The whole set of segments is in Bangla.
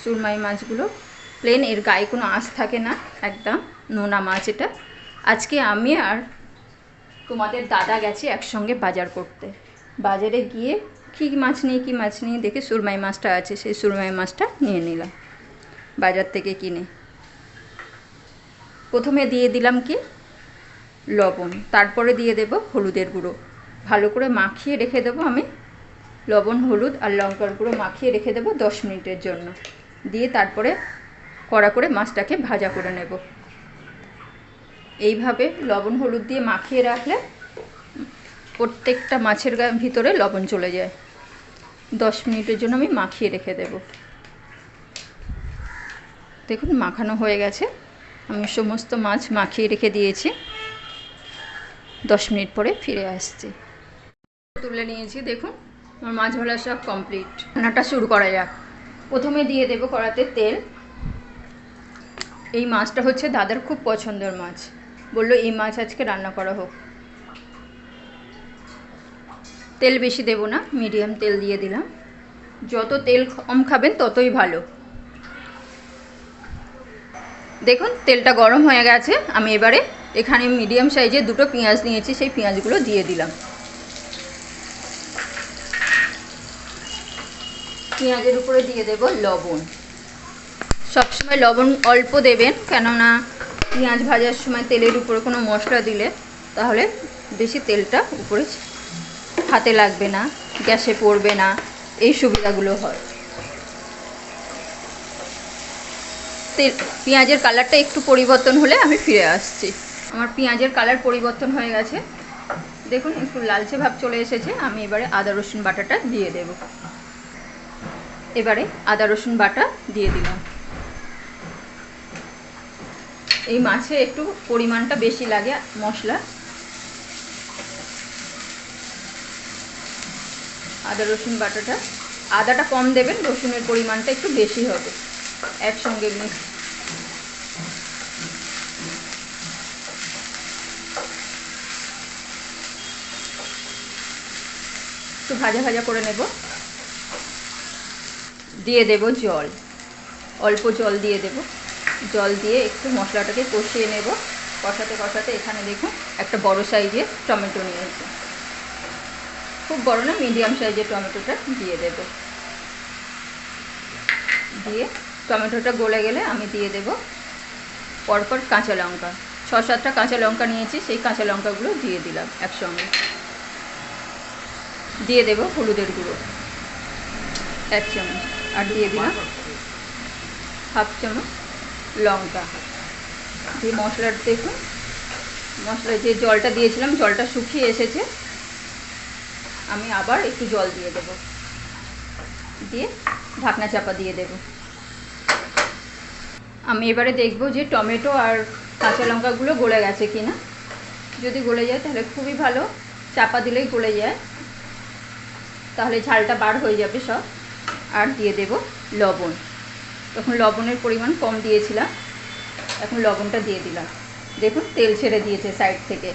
সুরমাই মাছগুলো প্লেন, এর গায়ে কোনো আঁশ থাকে না, একদম নোনা মাছ এটা। আজকে আমি আর তোমাদের দাদা গেছি একসঙ্গে বাজার করতে। বাজারে গিয়ে কী মাছ নিয়ে দেখে সুরমাই মাছটা আছে, সেই সুরমাই মাছটা নিয়ে নিলাম বাজার থেকে কিনে। প্রথমে দিয়ে দিলাম কি লবণ, তারপরে দিয়ে দেব হলুদের গুঁড়ো। ভালো করে মাখিয়ে রেখে দেবো আমি, লবণ হলুদ আর লঙ্কার গুঁড়ো মাখিয়ে রেখে দেবো 10 মিনিটের জন্য। দিয়ে তারপরে কড়া করে মাছটাকে ভাজা করে নেব। এইভাবে লবণ হলুদ দিয়ে মাখিয়ে রাখলে প্রত্যেকটা মাছের ভিতরে লবণ চলে যায়। 10 মিনিটের জন্য আমি মাখিয়ে রেখে দেব। দেখুন মাখানো হয়ে গেছে, আমি সমস্ত মাছ মাখিয়ে রেখে দিয়েছি। 10 মিনিট পরে ফিরে আসছি। তুলে নিয়েছি, দেখুন আমার মাছ ভাজা সব কমপ্লিট। রান্নাটা শুরু করা যাক। প্রথমে দিয়ে দেব কড়াতে তেল। এই মাছটা হচ্ছে দাদার খুব পছন্দের মাছ, বললো এই মাছ আজকে রান্না করা হোক। তেল বেশি দেব না, মিডিয়াম তেল দিয়ে দিলাম। যত তেল কম খাবেন ততই ভালো। দেখুন তেলটা গরম হয়ে গেছে, আমি এবারে এখানে মিডিয়াম সাইজের 2টো পেঁয়াজ নিয়েছি, সেই পেঁয়াজগুলো দিয়ে দিলাম। পেঁয়াজের উপরে দিয়ে দেব লবণ। সবসময় লবণ অল্প দেবেন, কেননা পেঁয়াজ ভাজার সময় তেলের উপরে কোনো মশলা দিলে তাহলে বেশি তেলটা উপরে হাতে লাগবে না, গ্যাসে পড়বে না, এই সুবিধাগুলো হয়। পেঁয়াজের কালারটা একটু পরিবর্তন হলে আমি ফিরে আসছি। আমার পেঁয়াজের কালার পরিবর্তন হয়ে গেছে, দেখুন একটু লালচে ভাব চলে এসেছে। আমি এবারে আদা রসুন বাটাটা দিয়ে দেব। এবারে আদা রসুন বাটা দিয়ে দিলাম। এই মাছে একটু পরিমাণটা বেশি লাগে মশলা। আদা রসুন বাটাটা, আদাটা কম দেবেন, রসুনের পরিমাণটা একটু বেশি হবে। একসঙ্গে একটু ভাজা ভাজা করে নেব। দিয়ে দেব জল, অল্প জল দিয়ে দেব। জল দিয়ে একটু মশলাটাকে কষিয়ে নেব। কষাতে কষাতে এখানে দেখুন একটা বড় সাইজের টমেটো নিয়েছি, খুব বড় না, মিডিয়াম সাইজের টমেটোটা দিয়ে দেব। দিয়ে টমেটোটা গলে গেলে আমি দিয়ে দেব পরপর কাঁচা লঙ্কা। 6-7টা কাঁচা লঙ্কা নিয়েছি, সেই কাঁচা লঙ্কাগুলো দিয়ে দিলাম একসঙ্গে। দিয়ে দেব হলুদের গুঁড়ো 1 চামচ, আর দিয়ে দিলাম 1/2 চামচ লঙ্কা। দিয়ে মশলার দেখুন, মশলার যে জলটা দিয়েছিলাম জলটা শুকিয়ে এসেছে। আমি আবার একটু জল দিয়ে দেব, দিয়ে ঢাকনা চাপা দিয়ে দেব। আমি এবারে দেখব যে টমেটো আর কাঁচা লঙ্কাগুলো গলে গেছে কিনা। যদি গলে যায় তাহলে খুবই ভালো, চাপা দিলেই গলে যায়, তাহলে ঝালটা বার হয়ে যাবে সব। আর দিয়ে দেব লবণ। তখন লবণের পরিমাণ কম দিয়েছিলাম, এখন লবণটা দিয়ে দিলাম। দেখুন তেল ছেড়ে দিয়েছে সাইড থেকে,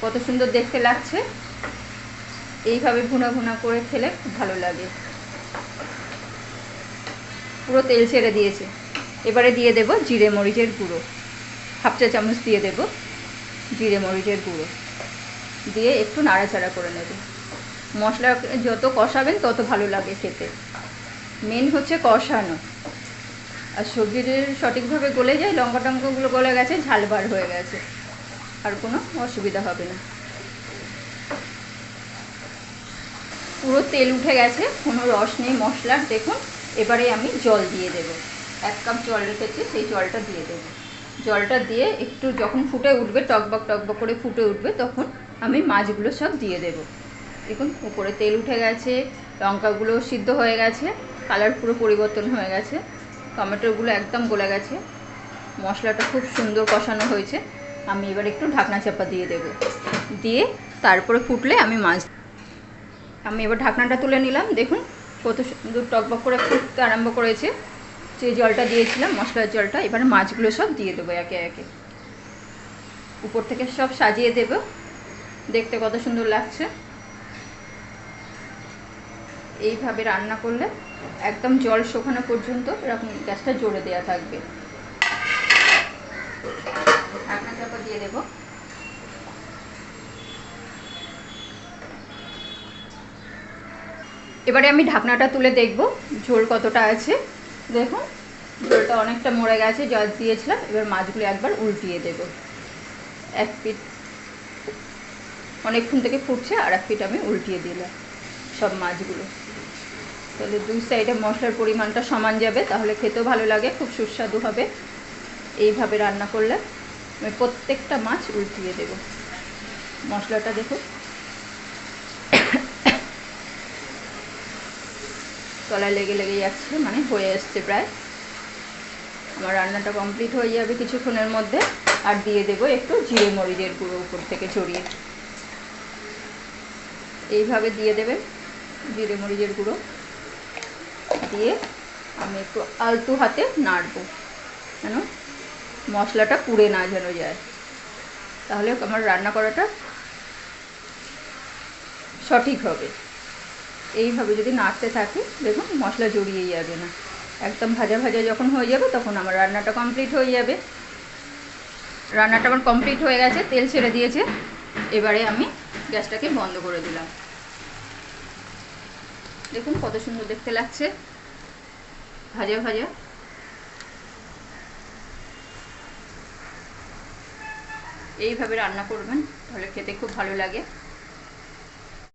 কত সুন্দর দেখতে লাগছে। এইভাবে ভুনা ভুনা করে খেলে খুব ভালো লাগে। পুরো তেল ছেড়ে দিয়েছে। এবারে দিয়ে দেব জিরে মরিচের গুঁড়ো, 1/2 চা চামচ দিয়ে দেব জিরে মরিচের গুঁড়ো। দিয়ে একটু নাড়াচাড়া করে নেব। মশলা যত কষাবেন তত ভালো লাগে খেতে, মেন হচ্ছে কষানো। আর সবজি সঠিকভাবে গলে যায়, লঙ্কা টঙ্কাগুলো গলে গেছে, ঝাল বার হয়ে গেছে, আর কোনো অসুবিধা হবে না। পুরো তেল উঠে গেছে, কোনো রস নেই মশলার। দেখুন এবারে আমি জল দিয়ে দেব। 1 কাপ জল রেখেছি, সেই জলটা দিয়ে দেব। জলটা দিয়ে একটু যখন ফুটে উঠবে, টকবক টকবক করে ফুটে উঠবে, তখন আমি মাছগুলো সব দিয়ে দেব। দেখুন উপরে তেল উঠে গেছে, লঙ্কাগুলো সিদ্ধ হয়ে গেছে, কালার পুরো পরিবর্তন হয়ে গেছে, টমেটোগুলো একদম গলে গেছে, মশলাটা খুব সুন্দর কষানো হয়েছে। আমি এবার একটু ঢাকনা চাপা দিয়ে দেব। দিয়ে তারপরে ফুটলে আমি এবার ঢাকনাটা তুলে নিলাম। দেখুন কত সুন্দর টকবক করে ফুটতে আরম্ভ করেছে। যে জলটা দিয়েছিলাম মশলার জলটা, এবার মাছগুলো সব দিয়ে দেবো একে একে। উপর থেকে সব সাজিয়ে দেব, দেখতে কত সুন্দর লাগছে। এইভাবে রান্না করলে একদম জল শুকানো পর্যন্ত এরকম গ্যাসটা জোরে দেওয়া থাকবে। ঢাকনা চাপা দিয়ে দেবো। এবারে আমি ঢাকনাটা তুলে দেখব ঝোল কতটা আছে। দেখুন ঝোলটা অনেকটা মরে গেছে, জল দিয়েছিলাম। এবার মাছগুলো একবার উল্টিয়ে দেব। এক পিঠ অনেকক্ষণ থেকে ফুটছে, আর এক পিঠ আমি উল্টিয়ে দিলাম সব মাছগুলো। তাহলে দুই সাইডে মশলার পরিমাণটা সমান যাবে, তাহলে খেতেও ভালো লাগে, খুব সুস্বাদু হবে। এইভাবে রান্না করলে আমি প্রত্যেকটা মাছ উল্টিয়ে দেব। মশলাটা দেখুন তলায় লেগে লেগে যাচ্ছে, মানে হয়ে আসছে প্রায়। আমার রান্নাটা কমপ্লিট হয়ে যাবে কিছুক্ষণের মধ্যে। আর দিয়ে দেবো একটু জিরে মরিচের গুঁড়ো উপর থেকে ছড়িয়ে। এইভাবে দিয়ে দেবেন জিরে মরিচের গুঁড়ো দিয়ে আমি একটু আলতু হাতে নাড়বো, যেন মশলাটা পুড়ে না যেন যায়, তাহলে আমার রান্না করাটা সঠিক হবে। এইভাবে যদি নাড়তে থাকি দেখুন মশলা জড়িয়ে যাবে না। একদম ভাজা ভাজা যখন হয়ে যাবে তখন আমার রান্নাটা কমপ্লিট হয়ে যাবে। রান্নাটা আমার কমপ্লিট হয়ে গেছে, তেল ছেড়ে দিয়েছে। এবারে আমি গ্যাসটাকে বন্ধ করে দিলাম। দেখুন কত সুন্দর দেখতে লাগছে, ভাজা ভাজা। এইভাবে রান্না করবেন, তাহলে খেতে খুব ভালো লাগে।